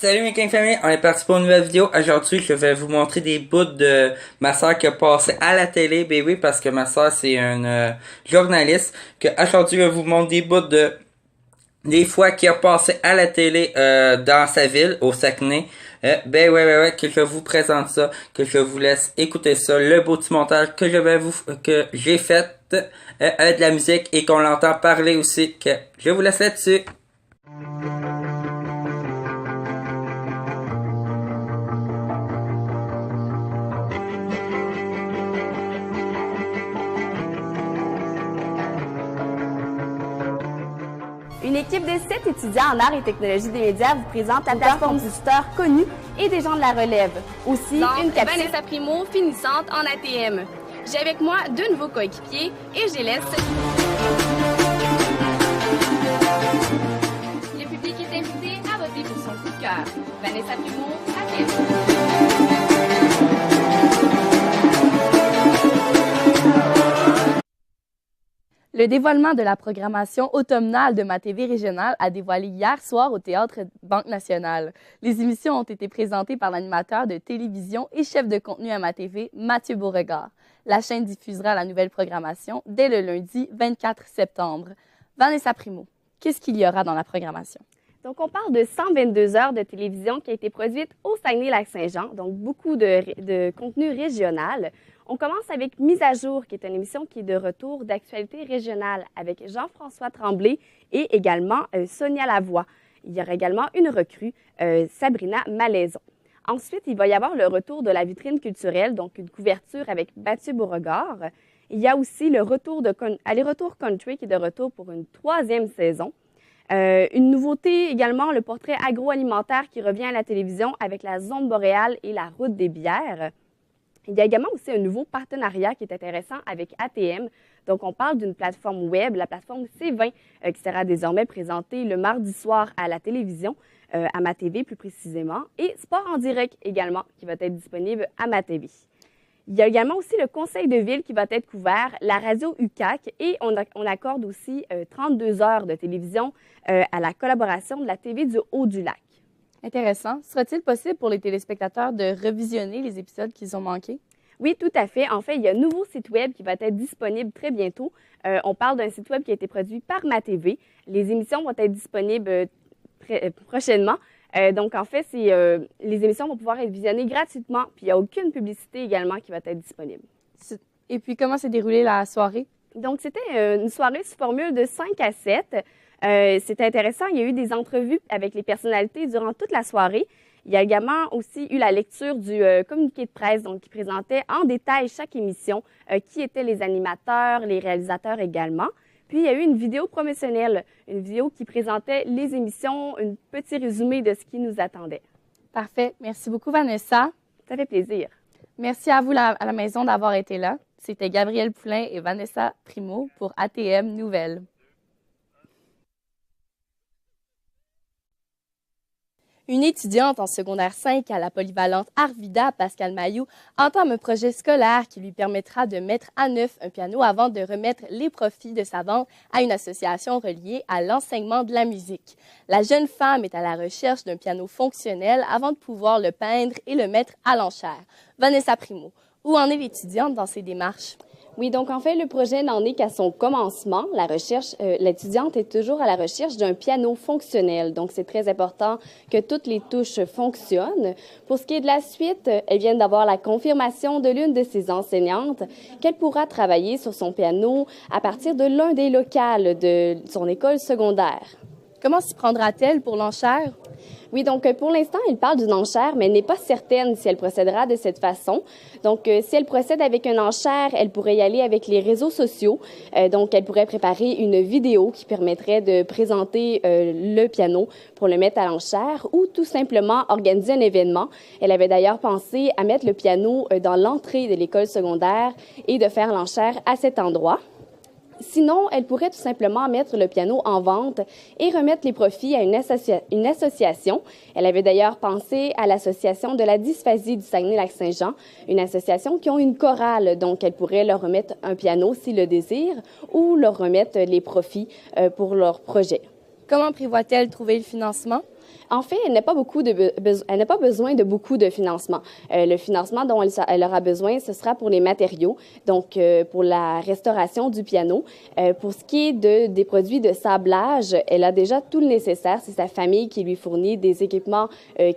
Salut mes King Family, on est parti pour une nouvelle vidéo. Aujourd'hui, je vais vous montrer des bouts de ma soeur qui a passé à la télé, ben oui, parce que ma soeur c'est une journaliste. Que aujourd'hui, je vais vous montrer des bouts de des fois qui a passé à la télé dans sa ville, au Saguenay. Ouais, que je vous présente ça, que je vous laisse écouter ça, le beau petit montage que que j'ai fait avec de la musique et qu'on l'entend parler aussi, que je vous laisse là-dessus. Une équipe de 7 étudiants en arts et technologies des médias vous présente la plateforme compositeurs connus et des gens de la relève. Aussi, une capsule. Vanessa Primo, finissante en ATM. J'ai avec moi 2 nouveaux coéquipiers et je les laisse. Le public est invité à voter pour son coup de cœur. Vanessa Primo, ATM. Le dévoilement de la programmation automnale de ma TV régionale a dévoilé hier soir au Théâtre Banque Nationale. Les émissions ont été présentées par l'animateur de télévision et chef de contenu à ma TV, Mathieu Beauregard. La chaîne diffusera la nouvelle programmation dès le lundi 24 septembre. Vanessa Primo, qu'est-ce qu'il y aura dans la programmation? Donc, on parle de 122 heures de télévision qui a été produite au Saguenay-Lac-Saint-Jean, donc beaucoup de contenu régional. On commence avec Mise à jour, qui est une émission qui est de retour d'actualité régionale avec Jean-François Tremblay et également Sonia Lavoie. Il y aura également une recrue, Sabrina Malaison. Ensuite, il va y avoir le retour de la vitrine culturelle, donc une couverture avec Mathieu Beauregard. Il y a aussi le retour de Aller-retour country qui est de retour pour une 3e saison. Une nouveauté également, le portrait agroalimentaire qui revient à la télévision avec la zone boréale et la route des bières. Il y a également aussi un nouveau partenariat qui est intéressant avec ATM. Donc, on parle d'une plateforme web, la plateforme C20, qui sera désormais présentée le mardi soir à la télévision, à ma TV plus précisément, et Sport en direct également, qui va être disponible à ma TV. Il y a également aussi le conseil de ville qui va être couvert, la radio UQAC, et on accorde aussi 32 heures de télévision à la collaboration de la TV du Haut-du-Lac. Intéressant. Sera-t-il possible pour les téléspectateurs de revisionner les épisodes qu'ils ont manqués? Oui, tout à fait. En fait, il y a un nouveau site web qui va être disponible très bientôt. On parle d'un site web qui a été produit par ma TV. Les émissions vont être disponibles prochainement. Donc, en fait, les émissions vont pouvoir être visionnées gratuitement, puis il n'y a aucune publicité également qui va être disponible. Et puis, comment s'est déroulée la soirée? Donc, c'était une soirée sous formule de 5 à 7. C'était intéressant. Il y a eu des entrevues avec les personnalités durant toute la soirée. Il y a également aussi eu la lecture du communiqué de presse, donc qui présentait en détail chaque émission, qui étaient les animateurs, les réalisateurs également. Puis, il y a eu une vidéo promotionnelle, une vidéo qui présentait les émissions, un petit résumé de ce qui nous attendait. Parfait. Merci beaucoup, Vanessa. Ça fait plaisir. Merci à vous à la maison d'avoir été là. C'était Gabrielle Poulain et Vanessa Primo pour ATM Nouvelles. Une étudiante en secondaire 5 à la polyvalente Arvida, Pascal Mailloux, entame un projet scolaire qui lui permettra de mettre à neuf un piano avant de remettre les profits de sa vente à une association reliée à l'enseignement de la musique. La jeune femme est à la recherche d'un piano fonctionnel avant de pouvoir le peindre et le mettre à l'enchère. Vanessa Primo, où en est l'étudiante dans ses démarches? Oui, donc en fait, le projet n'en est qu'à son commencement. L'étudiante est toujours à la recherche d'un piano fonctionnel. Donc, c'est très important que toutes les touches fonctionnent. Pour ce qui est de la suite, elle vient d'avoir la confirmation de l'une de ses enseignantes qu'elle pourra travailler sur son piano à partir de l'un des locales de son école secondaire. Comment s'y prendra-t-elle pour l'enchère? Oui, donc pour l'instant, elle parle d'une enchère, mais elle n'est pas certaine si elle procédera de cette façon. Donc, si elle procède avec une enchère, elle pourrait y aller avec les réseaux sociaux. Donc, elle pourrait préparer une vidéo qui permettrait de présenter le piano pour le mettre à l'enchère ou tout simplement organiser un événement. Elle avait d'ailleurs pensé à mettre le piano dans l'entrée de l'école secondaire et de faire l'enchère à cet endroit. Sinon, elle pourrait tout simplement mettre le piano en vente et remettre les profits à une association. Elle avait d'ailleurs pensé à l'association de la dysphasie du Saguenay-Lac-Saint-Jean, une association qui ont une chorale, donc elle pourrait leur remettre un piano s'ils le désirent ou leur remettre les profits pour leur projet. Comment prévoit-elle trouver le financement? En fait, elle n'a pas besoin de beaucoup de financement. Le financement dont elle aura besoin, ce sera pour les matériaux, donc pour la restauration du piano. Pour ce qui est des produits de sablage, elle a déjà tout le nécessaire. C'est sa famille qui lui fournit des équipements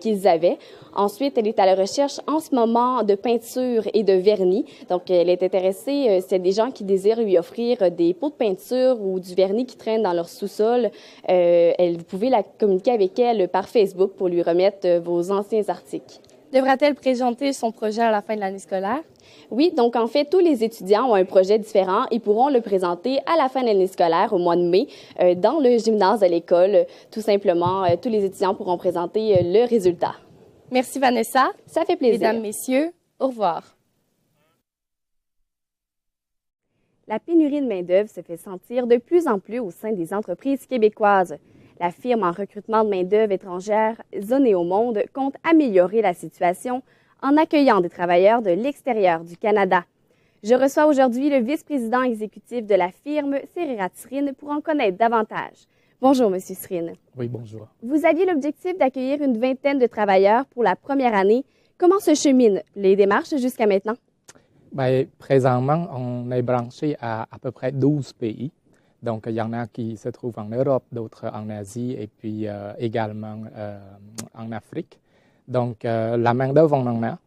qu'ils avaient. Ensuite, elle est à la recherche en ce moment de peinture et de vernis. Donc, elle est intéressée, c'est des gens qui désirent lui offrir des pots de peinture ou du vernis qui traînent dans leur sous-sol. Vous pouvez communiquer avec elle par Facebook pour lui remettre vos anciens articles. Devra-t-elle présenter son projet à la fin de l'année scolaire? Oui, donc en fait, tous les étudiants ont un projet différent. Ils pourront le présenter à la fin de l'année scolaire, au mois de mai, dans le gymnase de l'école. Tout simplement, tous les étudiants pourront présenter le résultat. Merci Vanessa. Ça fait plaisir. Mesdames, messieurs, au revoir. La pénurie de main-d'œuvre se fait sentir de plus en plus au sein des entreprises québécoises. La firme en recrutement de main-d'œuvre étrangère Zonée au Monde compte améliorer la situation en accueillant des travailleurs de l'extérieur du Canada. Je reçois aujourd'hui le vice-président exécutif de la firme, Serirat Srin, pour en connaître davantage. Bonjour, Monsieur Srin. Oui, bonjour. Vous aviez l'objectif d'accueillir une vingtaine de travailleurs pour la première année. Comment se cheminent les démarches jusqu'à maintenant? Bien, présentement, on est branché à peu près 12 pays. Donc, il y en a qui se trouvent en Europe, d'autres en Asie et puis également en Afrique. Donc, la main-d'œuvre, on en a.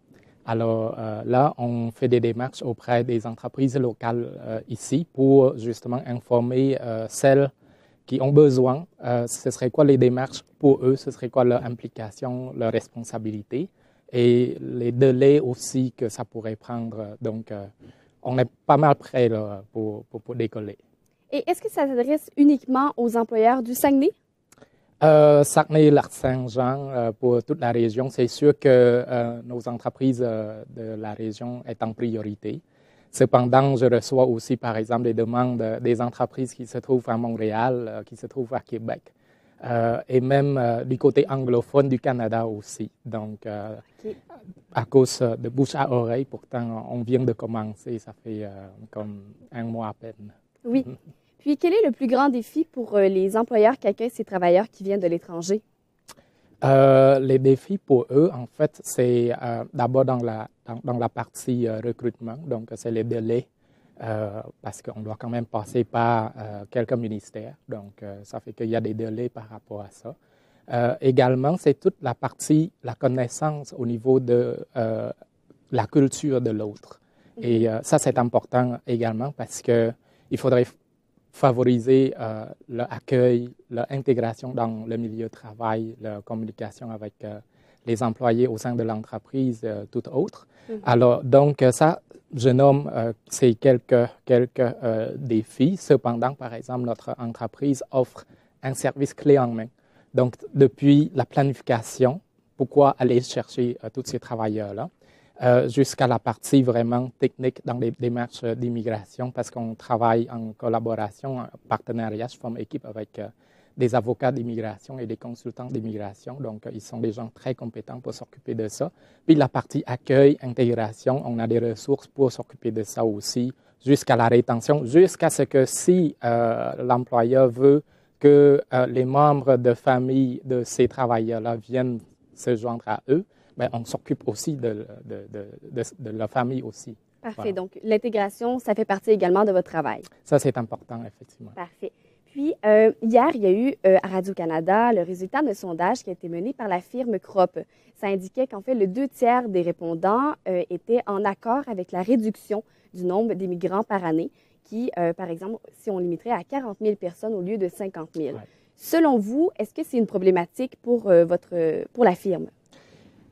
Alors là, on fait des démarches auprès des entreprises locales ici pour justement informer celles qui ont besoin. Ce serait quoi les démarches pour eux? Ce serait quoi leur implication, leur responsabilité? Et les délais aussi que ça pourrait prendre. Donc, on est pas mal prêt là, pour décoller. Et est-ce que ça s'adresse uniquement aux employeurs du Saguenay? Saguenay-Lac-Saint-Jean, pour toute la région, c'est sûr que nos entreprises de la région est en priorité. Cependant, je reçois aussi, par exemple, des demandes des entreprises qui se trouvent à Montréal, qui se trouvent à Québec. Et même du côté anglophone du Canada aussi. Donc, à cause de bouche à oreille, pourtant, on vient de commencer, ça fait comme un mois à peine. Oui. Puis, quel est le plus grand défi pour les employeurs qui accueillent ces travailleurs qui viennent de l'étranger? Les défis pour eux, en fait, c'est d'abord dans la partie recrutement, donc c'est les délais. Parce qu'on doit quand même passer par quelques ministères. Donc, ça fait qu'il y a des délais par rapport à ça. Également, c'est toute la partie, la connaissance au niveau de la culture de l'autre. Et ça, c'est important également parce qu'il faudrait favoriser leur accueil, leur intégration dans le milieu de travail, leur communication avec les employés au sein de l'entreprise, tout autre. Alors, donc, ça, je nomme ces quelques défis. Cependant, par exemple, notre entreprise offre un service clé en main. Donc, depuis la planification, pourquoi aller chercher tous ces travailleurs-là, jusqu'à la partie vraiment technique dans les démarches d'immigration, parce qu'on travaille en collaboration, en partenariat, je forme équipe avec des avocats d'immigration et des consultants d'immigration. Donc, ils sont des gens très compétents pour s'occuper de ça. Puis, la partie accueil, intégration, on a des ressources pour s'occuper de ça aussi, jusqu'à la rétention, jusqu'à ce que si l'employeur veut que les membres de famille de ces travailleurs-là viennent se joindre à eux, bien, on s'occupe aussi de leur famille aussi. Parfait. Voilà. Donc, l'intégration, ça fait partie également de votre travail. Ça, c'est important, effectivement. Parfait. Puis, hier, il y a eu à Radio-Canada le résultat d'un sondage qui a été mené par la firme Crop. Ça indiquait qu'en fait, le 2/3 des répondants étaient en accord avec la réduction du nombre d'immigrants par année, qui, par exemple, si on limiterait à 40 000 personnes au lieu de 50 000. Ouais. Selon vous, est-ce que c'est une problématique pour la firme?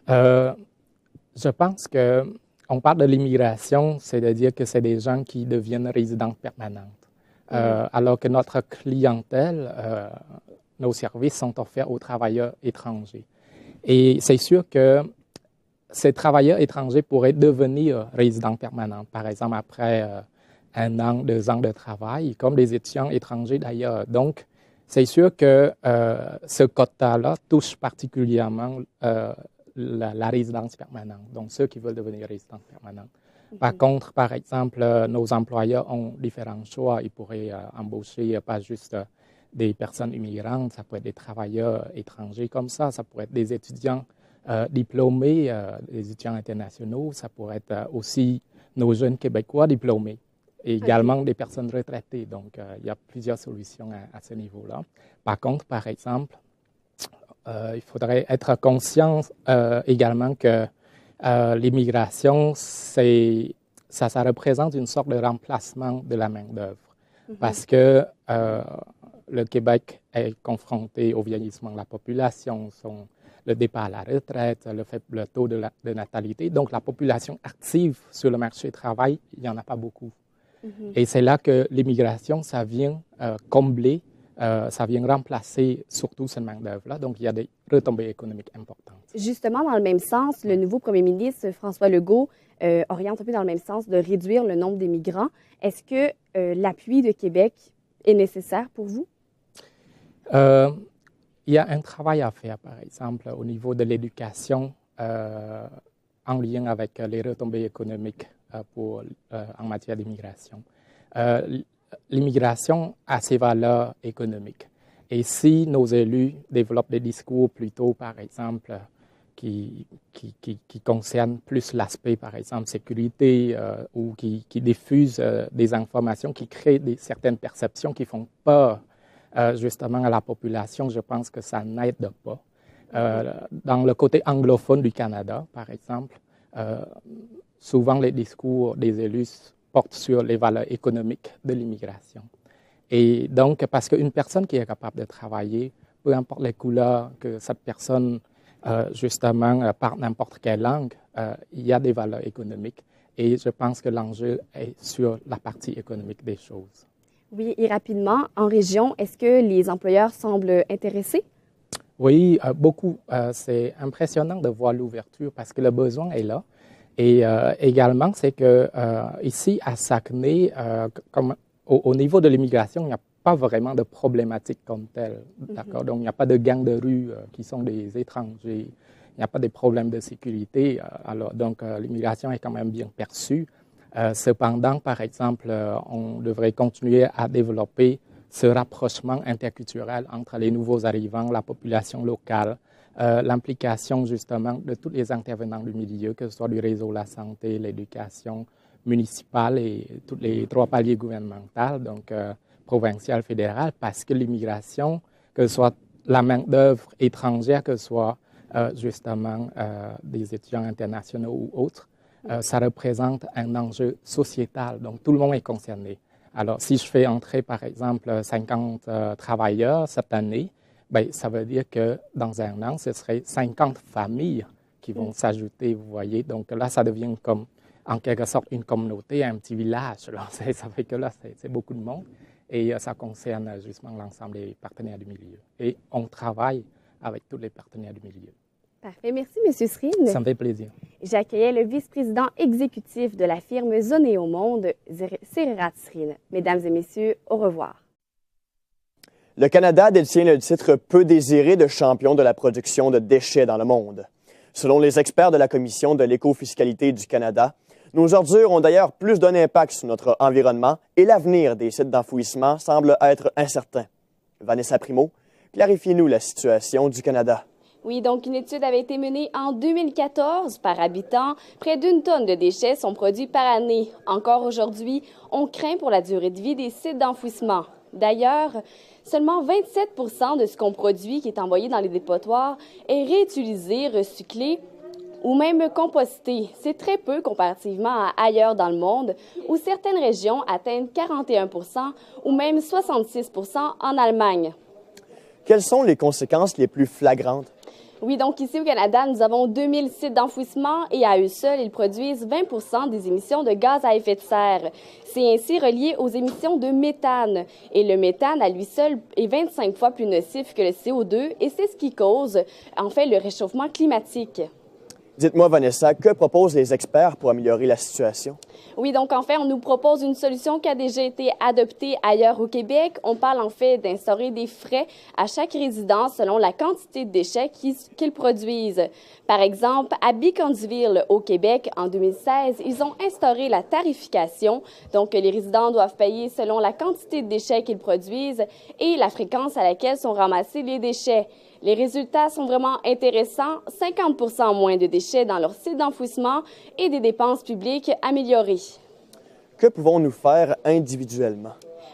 Je pense qu'on parle de l'immigration, c'est-à-dire que c'est des gens qui deviennent résidents permanents. Alors que notre clientèle, nos services sont offerts aux travailleurs étrangers. Et c'est sûr que ces travailleurs étrangers pourraient devenir résidents permanents, par exemple après 1 an, 2 ans de travail, comme les étudiants étrangers d'ailleurs. Donc, c'est sûr que ce quota-là touche particulièrement la résidence permanente, donc ceux qui veulent devenir résidents permanents. Par contre, par exemple, nos employeurs ont différents choix. Ils pourraient embaucher pas juste des personnes immigrantes, ça peut être des travailleurs étrangers comme ça pourrait être des étudiants diplômés, des étudiants internationaux, ça pourrait être aussi nos jeunes Québécois diplômés et également des personnes retraitées. Donc, il y a plusieurs solutions à ce niveau-là. Par contre, par exemple, il faudrait être conscient également que l'immigration, ça représente une sorte de remplacement de la main-d'œuvre. Parce que le Québec est confronté au vieillissement de la population, le départ à la retraite, le taux de natalité. Donc, la population active sur le marché du travail, il n'y en a pas beaucoup. Et c'est là que l'immigration, ça vient combler, ça vient remplacer surtout cette main-d'œuvre-là. Donc, il y a des retombées économiques importantes. Justement, dans le même sens, le nouveau premier ministre, François Legault, oriente un peu dans le même sens de réduire le nombre des migrants. Est-ce que l'appui de Québec est nécessaire pour vous? Il y a un travail à faire, par exemple, au niveau de l'éducation en lien avec les retombées économiques en matière d'immigration. L'immigration a ses valeurs économiques. Et si nos élus développent des discours plutôt, par exemple, qui concernent plus l'aspect, par exemple, sécurité ou qui diffusent des informations qui créent certaines perceptions qui font peur justement à la population, je pense que ça n'aide pas. Dans le côté anglophone du Canada, par exemple, souvent les discours des élus portent sur les valeurs économiques de l'immigration. Et donc, parce qu'une personne qui est capable de travailler, peu importe les couleurs que cette personne, justement, parle n'importe quelle langue, il y a des valeurs économiques. Et je pense que l'enjeu est sur la partie économique des choses. Oui, et rapidement, en région, est-ce que les employeurs semblent intéressés? Oui, beaucoup. C'est impressionnant de voir l'ouverture parce que le besoin est là. Et également, c'est que ici, à Saguenay, comme au niveau de l'immigration, il n'y a pas vraiment de problématique comme telle. D'accord? Donc, il n'y a pas de gangs de rue qui sont des étrangers. Il n'y a pas de problèmes de sécurité. Donc, l'immigration est quand même bien perçue. Cependant, par exemple, on devrait continuer à développer ce rapprochement interculturel entre les nouveaux arrivants, la population locale, l'implication justement de tous les intervenants du milieu, que ce soit du réseau de la santé, l'éducation municipale et tous les 3 paliers gouvernementaux, donc provincial, fédéral, parce que l'immigration, que ce soit la main-d'œuvre étrangère, que ce soit justement des étudiants internationaux ou autres, ça représente un enjeu sociétal, donc tout le monde est concerné. Alors, si je fais entrer, par exemple, 50 travailleurs cette année, bien, ça veut dire que dans un an, ce serait 50 familles qui vont s'ajouter, vous voyez. Donc là, ça devient comme, en quelque sorte, une communauté, un petit village. Là. Ça fait que là, c'est beaucoup de monde et ça concerne justement l'ensemble des partenaires du milieu. Et on travaille avec tous les partenaires du milieu. Parfait. Merci, M. Srine. Ça me fait plaisir. J'accueillais le vice-président exécutif de la firme Zoné au Monde, Srirat Srine. Mesdames et messieurs, au revoir. Le Canada détient le titre peu désiré de champion de la production de déchets dans le monde. Selon les experts de la Commission de l'écofiscalité du Canada, nos ordures ont d'ailleurs plus d'un impact sur notre environnement et l'avenir des sites d'enfouissement semble être incertain. Vanessa Primo, clarifiez-nous la situation du Canada. Oui, donc une étude avait été menée en 2014 par habitant. Près d'1 tonne de déchets sont produits par année. Encore aujourd'hui, on craint pour la durée de vie des sites d'enfouissement. D'ailleurs, seulement 27 % de ce qu'on produit qui est envoyé dans les dépotoirs est réutilisé, recyclé ou même composté. C'est très peu comparativement à ailleurs dans le monde où certaines régions atteignent 41 % ou même 66 % en Allemagne. Quelles sont les conséquences les plus flagrantes? Oui, donc ici au Canada, nous avons 2000 sites d'enfouissement et à eux seuls, ils produisent 20 % des émissions de gaz à effet de serre. C'est ainsi relié aux émissions de méthane. Et le méthane, à lui seul, est 25 fois plus nocif que le CO2 et c'est ce qui cause, en fait, le réchauffement climatique. Dites-moi, Vanessa, que proposent les experts pour améliorer la situation? Oui, donc en fait, on nous propose une solution qui a déjà été adoptée ailleurs au Québec. On parle en fait d'instaurer des frais à chaque résident selon la quantité de déchets qu'ils produisent. Par exemple, à Beaconsville, au Québec, en 2016, ils ont instauré la tarification. Donc, les résidents doivent payer selon la quantité de déchets qu'ils produisent et la fréquence à laquelle sont ramassés les déchets. Les résultats sont vraiment intéressants. 50% moins de déchets dans leur site d'enfouissement et des dépenses publiques améliorées. Que pouvons-nous faire individuellement?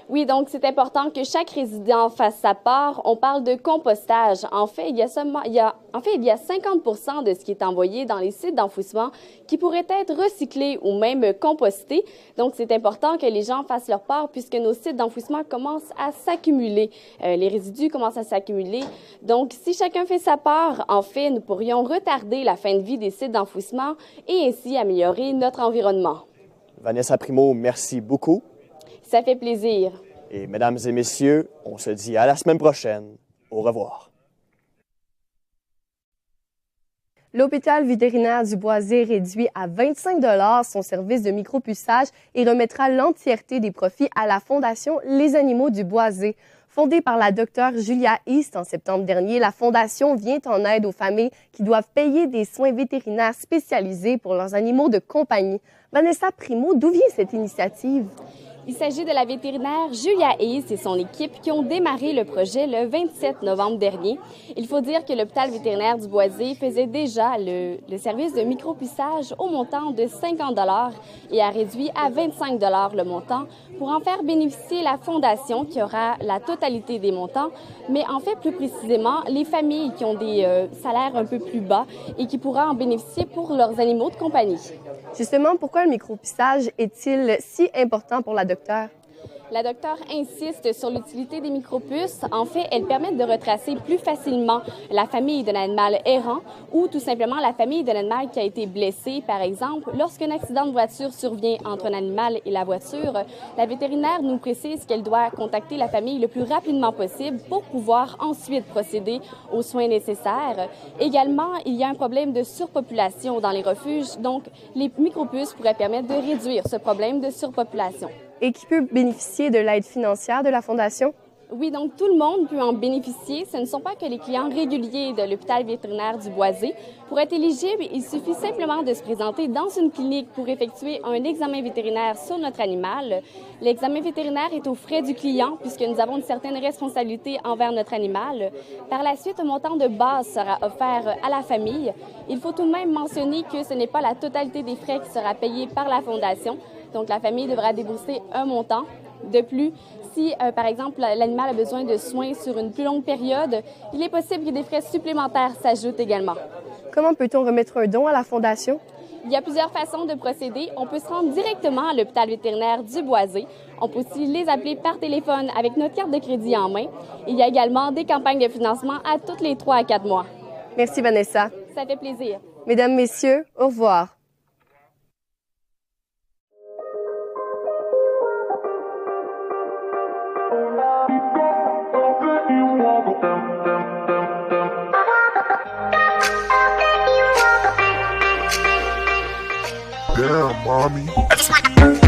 Oui, donc c'est important que chaque résident fasse sa part. On parle de compostage. En fait, il y a 50% de ce qui est envoyé dans les sites d'enfouissement qui pourrait être recyclé ou même composté. Donc, c'est important que les gens fassent leur part puisque nos sites d'enfouissement commencent à s'accumuler. Les résidus commencent à s'accumuler. Donc, si chacun fait sa part, en fait, nous pourrions retarder la fin de vie des sites d'enfouissement et ainsi améliorer notre environnement. Vanessa Primo, merci beaucoup. Ça fait plaisir. Et mesdames et messieurs, on se dit à la semaine prochaine. Au revoir. L'hôpital vétérinaire du Boisé réduit à 25 $ son service de micropuçage et remettra l'entièreté des profits à la Fondation Les Animaux du Boisé. Fondée par la docteure Julia East en septembre dernier, la Fondation vient en aide aux familles qui doivent payer des soins vétérinaires spécialisés pour leurs animaux de compagnie. Vanessa Primo, d'où vient cette initiative? Il s'agit de la vétérinaire Julia Hayes et son équipe qui ont démarré le projet le 27 novembre dernier. Il faut dire que l'hôpital vétérinaire du Boisé faisait déjà le service de micropuçage au montant de 50 $ et a réduit à 25 $ le montant pour en faire bénéficier la Fondation qui aura la totalité des montants, mais en fait plus précisément les familles qui ont des salaires un peu plus bas et qui pourront en bénéficier pour leurs animaux de compagnie. Justement, pourquoi le micropuçage est-il si important pour la docteure? La docteure insiste sur l'utilité des micropuces. En fait, elles permettent de retracer plus facilement la famille d'un animal errant ou tout simplement la famille d'un animal qui a été blessé. Par exemple, lorsqu'un accident de voiture survient entre un animal et la voiture, la vétérinaire nous précise qu'elle doit contacter la famille le plus rapidement possible pour pouvoir ensuite procéder aux soins nécessaires. Également, il y a un problème de surpopulation dans les refuges, donc les micropuces pourraient permettre de réduire ce problème de surpopulation. Et qui peut bénéficier de l'aide financière de la Fondation? Oui, donc tout le monde peut en bénéficier. Ce ne sont pas que les clients réguliers de l'hôpital vétérinaire du Boisé. Pour être éligible, il suffit simplement de se présenter dans une clinique pour effectuer un examen vétérinaire sur notre animal. L'examen vétérinaire est aux frais du client puisque nous avons une certaine responsabilité envers notre animal. Par la suite, un montant de base sera offert à la famille. Il faut tout de même mentionner que ce n'est pas la totalité des frais qui sera payée par la Fondation. Donc, la famille devra débourser un montant. De plus, si, par exemple, l'animal a besoin de soins sur une plus longue période, il est possible que des frais supplémentaires s'ajoutent également. Comment peut-on remettre un don à la Fondation? Il y a plusieurs façons de procéder. On peut se rendre directement à l'hôpital vétérinaire du Boisé. On peut aussi les appeler par téléphone avec notre carte de crédit en main. Il y a également des campagnes de financement à tous les 3 à 4 mois. Merci, Vanessa. Ça fait plaisir. Mesdames, Messieurs, au revoir. Damn, mommy.